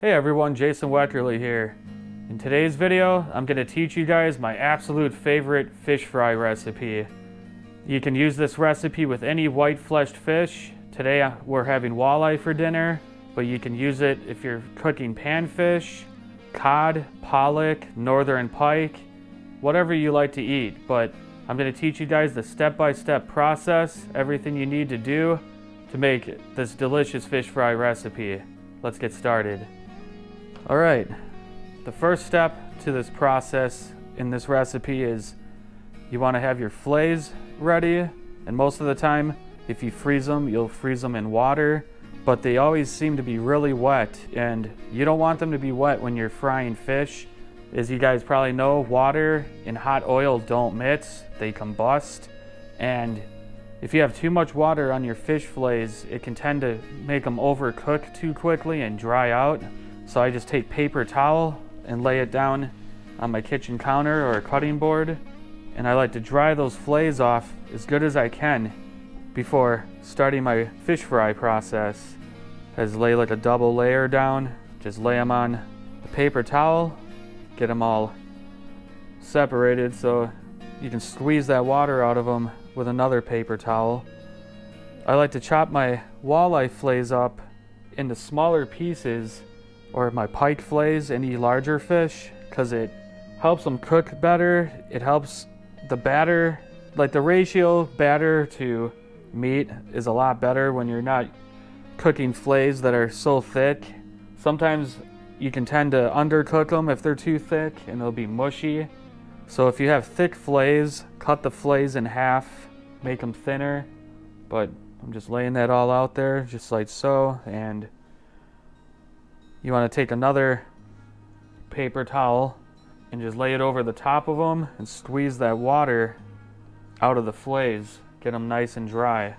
Hey everyone, Jason Weckerly here. In today's video, I'm going to teach you guys my absolute favorite fish fry recipe. You can use this recipe with any white-fleshed fish. Today we're having walleye for dinner, but you can use it if you're cooking panfish, cod, pollock, northern pike, whatever you like to eat. But I'm going to teach you guys the step-by-step process, everything you need to do to make this delicious fish fry recipe. Let's get started. Alright, the first step to this process in this recipe is you want to have your fillets ready, and most of the time if you freeze them, you'll freeze them in water, but they always seem to be really wet, and you don't want them to be wet when you're frying fish. As you guys probably know, water and hot oil don't mix, they combust, and if you have too much water on your fish fillets, it can tend to make them overcook too quickly and dry out. So I just take paper towel and lay it down on my kitchen counter or a cutting board, and I like to dry those fillets off as good as I can before starting my fish fry process. I just lay like a double layer down, just lay them on the paper towel, get them all separated so you can squeeze that water out of them with another paper towel. I like to chop my walleye fillets up into smaller pieces, or my pike fillets, any larger fish, because it helps them cook better. It helps the batter, like the ratio batter to meat is a lot better when you're not cooking fillets that are so thick. Sometimes you can tend to undercook them if they're too thick and they'll be mushy. So if you have thick fillets, cut the fillets in half, make them thinner. But I'm just laying that all out there just like so, and you want to take another paper towel and just lay it over the top of them and squeeze that water out of the fillets. Get them nice and dry.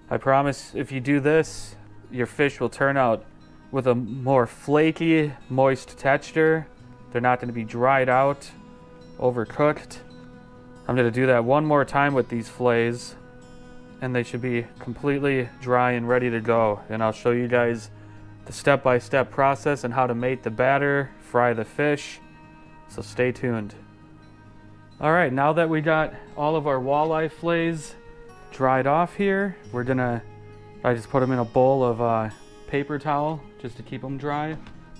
I promise if you do this, your fish will turn out with a more flaky, moist texture. They're not going to be dried out, overcooked. I'm going to do that one more time with these fillets, and they should be completely dry and ready to go. And I'll show you guys the step-by-step process and how to make the batter, fry the fish, so stay tuned. Alright, now that we got all of our walleye fillets dried off here, I just put them in a bowl of paper towel just to keep them dry.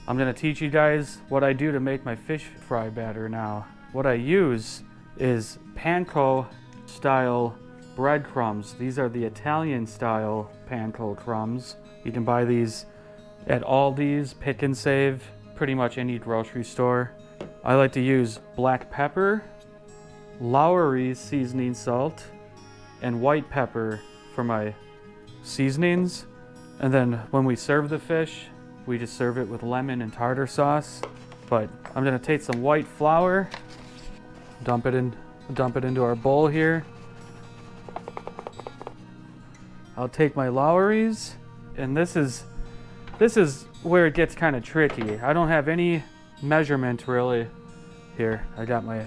I'm going to teach you guys what I do to make my fish fry batter now. What I use is panko style breadcrumbs. These are the Italian style panko crumbs. You can buy these at Aldi's, Pick and Save, pretty much any grocery store. I like to use black pepper, Lowry's seasoning salt, and white pepper for my seasonings. And then when we serve the fish, we just serve it with lemon and tartar sauce. But I'm gonna take some white flour, dump it into our bowl here. I'll take my Lowry's, and this is where it gets kind of tricky. I don't have any measurement really here. I got my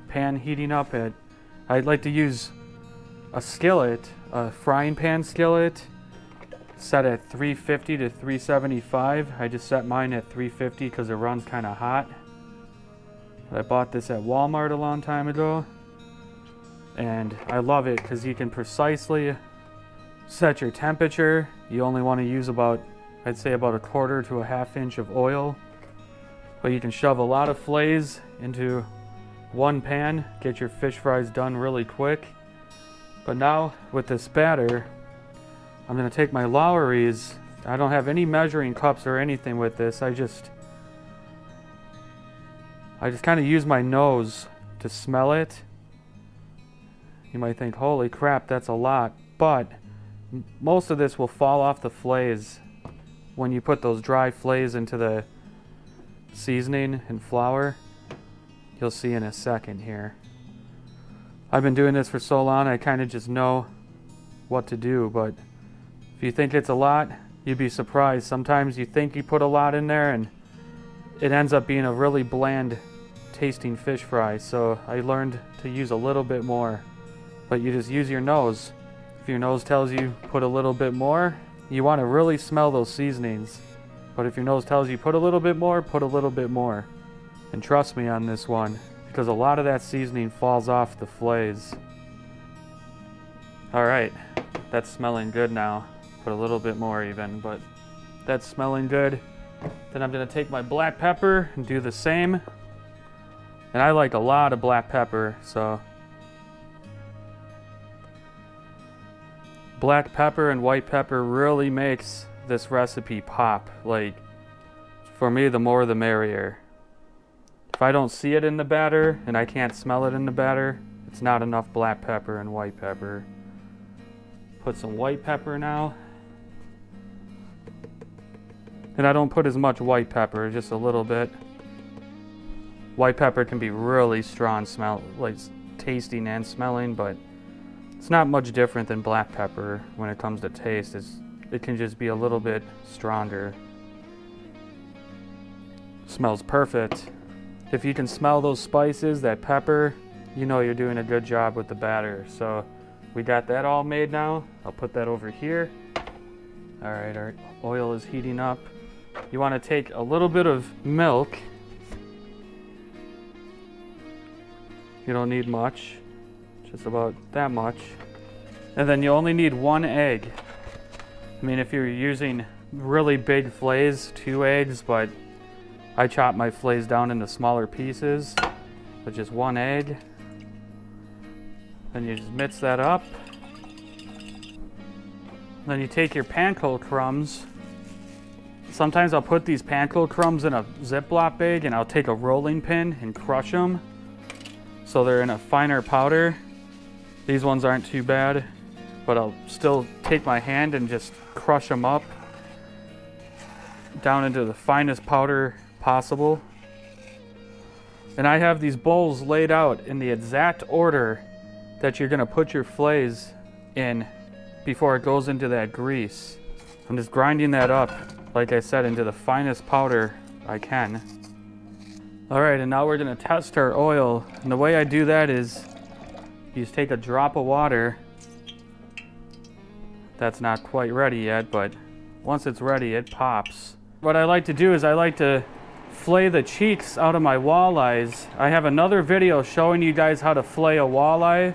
pan heating up I'd like to use a skillet, a frying pan skillet, set at 350 to 375. I just set mine at 350 because it runs kind of hot. I bought this at Walmart a long time ago, and I love it because you can precisely set your temperature. You only want to use I'd say about a quarter to a half inch of oil, but you can shove a lot of fillets into one pan, get your fish fries done really quick. But now with this batter, I'm going to take my Lowry's. I don't have any measuring cups or anything with this. I just kind of use my nose to smell it. You might think, holy crap, that's a lot, but most of this will fall off the fillets when you put those dry fillets into the seasoning and flour. You'll see in a second here. I've been doing this for so long, I kind of just know what to do, but if you think it's a lot, you'd be surprised. Sometimes you think you put a lot in there and it ends up being a really bland tasting fish fry. So I learned to use a little bit more, but you just use your nose. If your nose tells you put a little bit more, you want to really smell those seasonings. But if your nose tells you put a little bit more, put a little bit more. And trust me on this one, because a lot of that seasoning falls off the fillets. Alright, that's smelling good now. Put a little bit more even, but that's smelling good. Then I'm going to take my black pepper and do the same. And I like a lot of black pepper, so black pepper and white pepper really makes this recipe pop. Like, for me, the more the merrier. If I don't see it in the batter and I can't smell it in the batter, it's not enough black pepper and white pepper. Put some white pepper now. And I don't put as much white pepper, just a little bit. White pepper can be really strong smell, like tasting and smelling, but it's not much different than black pepper when it comes to taste. It can just be a little bit stronger. Smells perfect. If you can smell those spices, that pepper, you know you're doing a good job with the batter. So we got that all made now. I'll put that over here. All right, our oil is heating up. You want to take a little bit of milk. You don't need much, just about that much. And then you only need 1 egg. I mean, if you're using really big fillets, 2 eggs, but I chop my fillets down into smaller pieces, but just 1 egg. Then you just mix that up. Then you take your panko crumbs. Sometimes I'll put these panko crumbs in a Ziploc bag and I'll take a rolling pin and crush them so they're in a finer powder. These ones aren't too bad, but I'll still take my hand and just crush them up down into the finest powder possible. And I have these bowls laid out in the exact order that you're gonna put your fillets in before it goes into that grease. I'm just grinding that up, like I said, into the finest powder I can. All right, and now we're gonna test our oil. And the way I do that is you just take a drop of water. That's not quite ready yet, but once it's ready, it pops. What I like to do is I like to fillet the cheeks out of my walleyes. I have another video showing you guys how to fillet a walleye,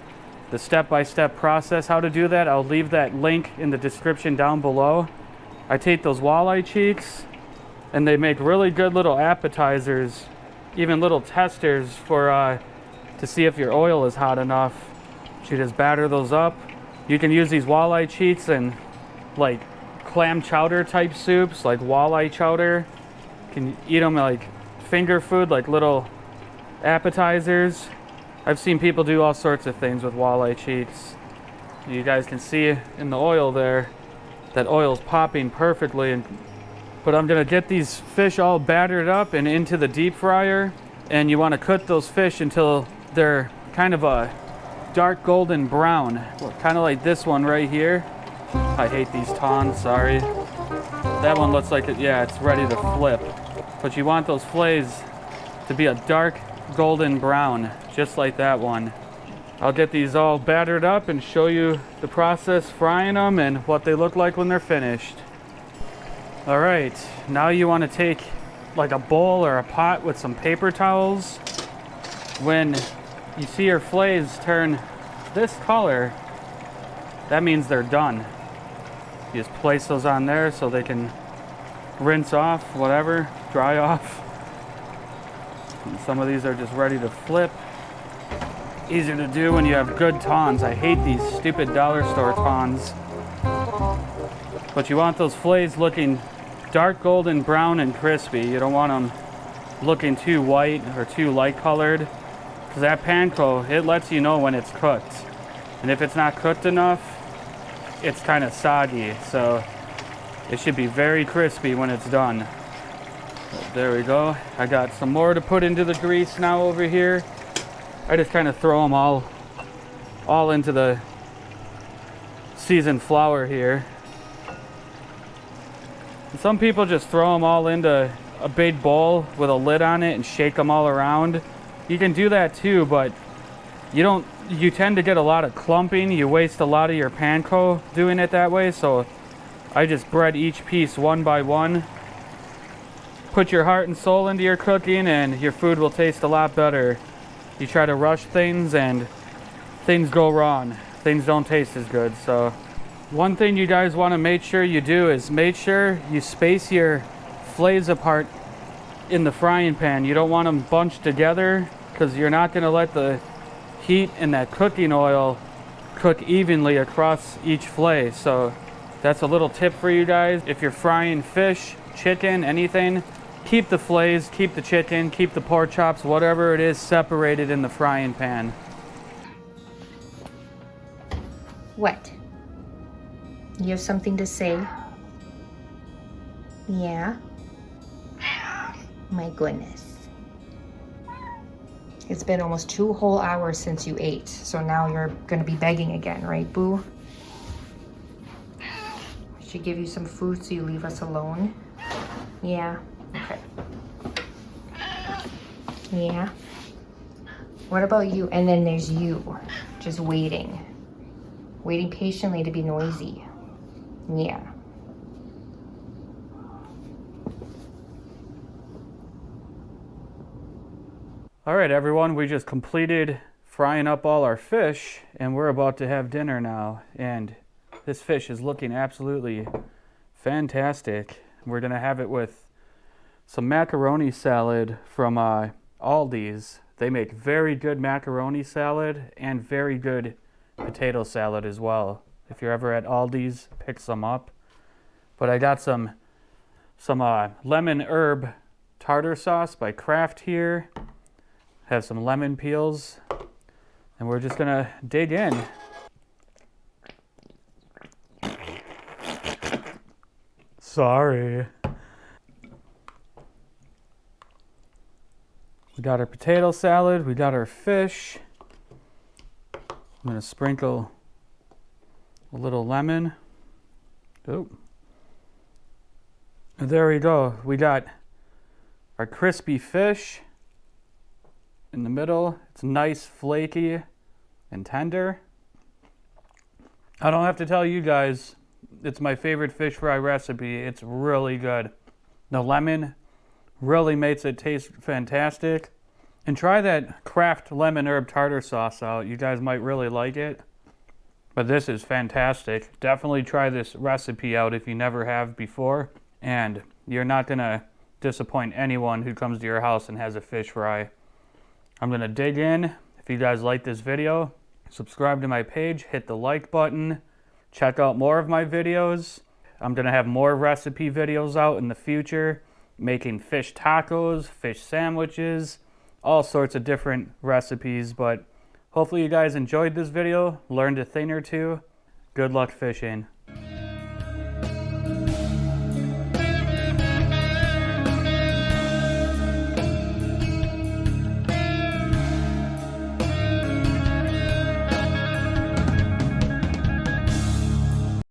the step-by-step process how to do that. I'll leave that link in the description down below. I take those walleye cheeks and they make really good little appetizers, even little testers for to see if your oil is hot enough. You just batter those up. You can use these walleye cheeks in like clam chowder type soups, like walleye chowder. You can eat them like finger food, like little appetizers. I've seen people do all sorts of things with walleye cheeks. You guys can see in the oil there, that oil's popping perfectly. But I'm gonna get these fish all battered up and into the deep fryer. And you wanna cook those fish until they're kind of a dark golden brown, kind of like this one right here. I hate these tongs, sorry. That one looks like it's ready to flip. But you want those fillets to be a dark golden brown, just like that one. I'll get these all battered up and show you the process frying them and what they look like when they're finished. All right, now you want to take like a bowl or a pot with some paper towels. When you see your fillets turn this color, that means they're done. You just place those on there so they can rinse off, whatever, dry off. And some of these are just ready to flip. Easier to do when you have good tongs. I hate these stupid dollar store tongs. But you want those fillets looking dark golden brown and crispy. You don't want them looking too white or too light colored, because that panko, it lets you know when it's cooked. And if it's not cooked enough, it's kind of soggy. So it should be very crispy when it's done. But there we go. I got some more to put into the grease now over here. I just kind of throw them all into the seasoned flour here. And some people just throw them all into a big bowl with a lid on it and shake them all around. You can do that too, but you tend to get a lot of clumping. You waste a lot of your panko doing it that way. So I just bread each piece one by one put your heart and soul into your cooking and your food will taste a lot better. You try to rush things and things go wrong. Things don't taste as good. So one thing you guys want to make sure you do is make sure you space your fillets apart in the frying pan. You don't want them bunched together because you're not going to let the heat and that cooking oil cook evenly across each fillet. So that's a little tip for you guys. If you're frying fish, chicken, anything, keep the fillets, keep the chicken, keep the pork chops, whatever it is, separated in the frying pan. What? You have something to say? Yeah? My goodness. It's been almost 2 whole hours since you ate, so now you're gonna be begging again, right, Boo? Should I give you some food so you leave us alone? Yeah? Okay. Yeah? What about you? And then there's you, just waiting. Waiting patiently to be noisy. Yeah. All right, everyone, we just completed frying up all our fish and we're about to have dinner now. And this fish is looking absolutely fantastic. We're gonna have it with some macaroni salad from Aldi's. They make very good macaroni salad and very good potato salad as well. If you're ever at Aldi's, pick some up. But I got some lemon herb tartar sauce by Kraft here. Have some lemon peels, and we're just gonna dig in. Sorry. We got our potato salad, we got our fish. I'm gonna sprinkle a little lemon. Oh. And there we go. We got our crispy fish in the middle. It's nice, flaky, and tender. I don't have to tell you guys, it's my favorite fish fry recipe. It's really good. The lemon really makes it taste fantastic. And try that Kraft lemon herb tartar sauce out. You guys might really like it. But this is fantastic. Definitely try this recipe out if you never have before. And you're not gonna disappoint anyone who comes to your house and has a fish fry. I'm gonna dig in. If you guys like this video, subscribe to my page, hit the like button, check out more of my videos. I'm gonna have more recipe videos out in the future, making fish tacos, fish sandwiches, all sorts of different recipes, but hopefully you guys enjoyed this video, learned a thing or two. Good luck fishing.